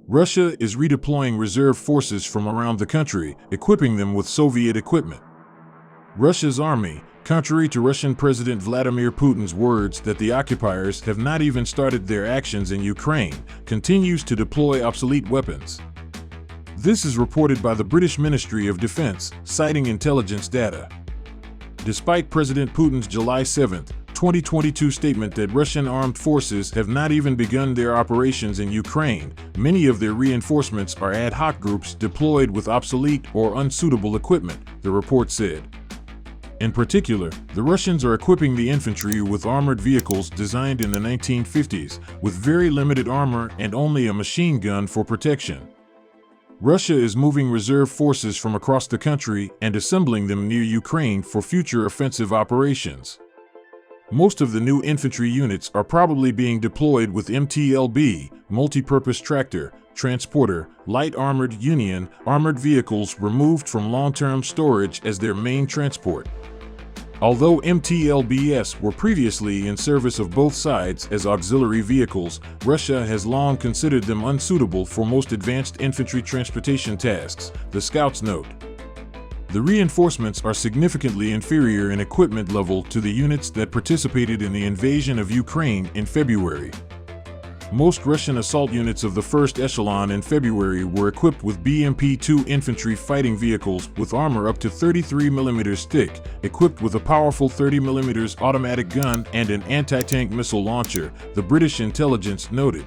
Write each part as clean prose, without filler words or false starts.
Russia is redeploying reserve forces from around the country, equipping them with Soviet equipment. Russia's army, contrary to Russian President Vladimir Putin's words that the occupiers have not even started their actions in Ukraine, continues to deploy obsolete weapons. This is reported by the British Ministry of Defense, citing intelligence data. Despite President Putin's July 7, 2022 statement that Russian armed forces have not even begun their operations in Ukraine, many of their reinforcements are ad hoc groups deployed with obsolete or unsuitable equipment, the report said. In particular, the Russians are equipping the infantry with armored vehicles designed in the 1950s, with very limited armor and only a machine gun for protection. Russia is moving reserve forces from across the country and assembling them near Ukraine for future offensive operations. Most of the new infantry units are probably being deployed with MT-LB, multi-purpose tractor, transporter, light armored UNIAN armored vehicles removed from long-term storage as their main transport. Although MT-LBs were previously in service of both sides as auxiliary vehicles, Russia has long considered them unsuitable for most advanced infantry transportation tasks, the scouts note. The reinforcements are significantly inferior in equipment level to the units that participated in the invasion of Ukraine in February. Most Russian assault units of the first echelon in February were equipped with BMP-2 infantry fighting vehicles with armor up to 33 mm thick, equipped with a powerful 30 mm automatic gun and an anti-tank missile launcher, the British intelligence noted.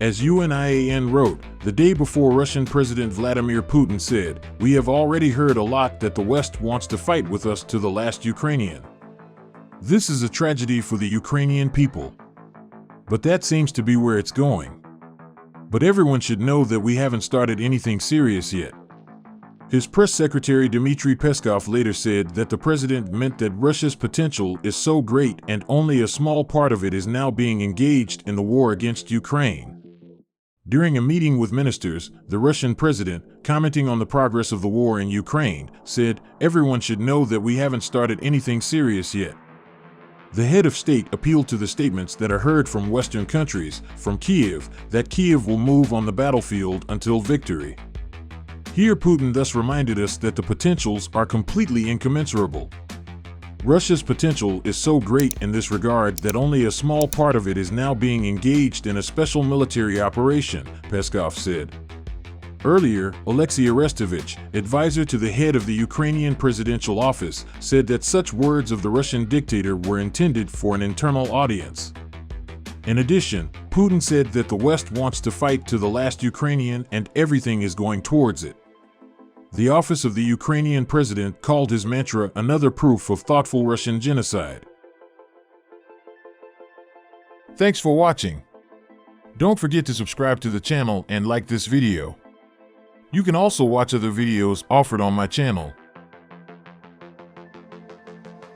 As UNIAN wrote, the day before Russian President Vladimir Putin said, "We have already heard a lot that the West wants to fight with us to the last Ukrainian. This is a tragedy for the Ukrainian people. But that seems to be where it's going. But everyone should know that we haven't started anything serious yet." His press secretary Dmitry Peskov later said that the president meant that Russia's potential is so great and only a small part of it is now being engaged in the war against Ukraine. During a meeting with ministers, the Russian president, commenting on the progress of the war in Ukraine, said, "Everyone should know that we haven't started anything serious yet." The head of state appealed to the statements that are heard from Western countries, from Kiev, that Kiev will move on the battlefield until victory. Here Putin thus reminded us that the potentials are completely incommensurable. Russia's potential is so great in this regard that only a small part of it is now being engaged in a special military operation, Peskov said. Earlier, Alexei Arestovich, advisor to the head of the Ukrainian presidential office, said that such words of the Russian dictator were intended for an internal audience. In addition, Putin said that the West wants to fight to the last Ukrainian and everything is going towards it. The office of the Ukrainian president called his mantra another proof of thoughtful Russian genocide. Thanks for watching. Don't forget to subscribe to the channel and like this video. You can also watch other videos offered on my channel.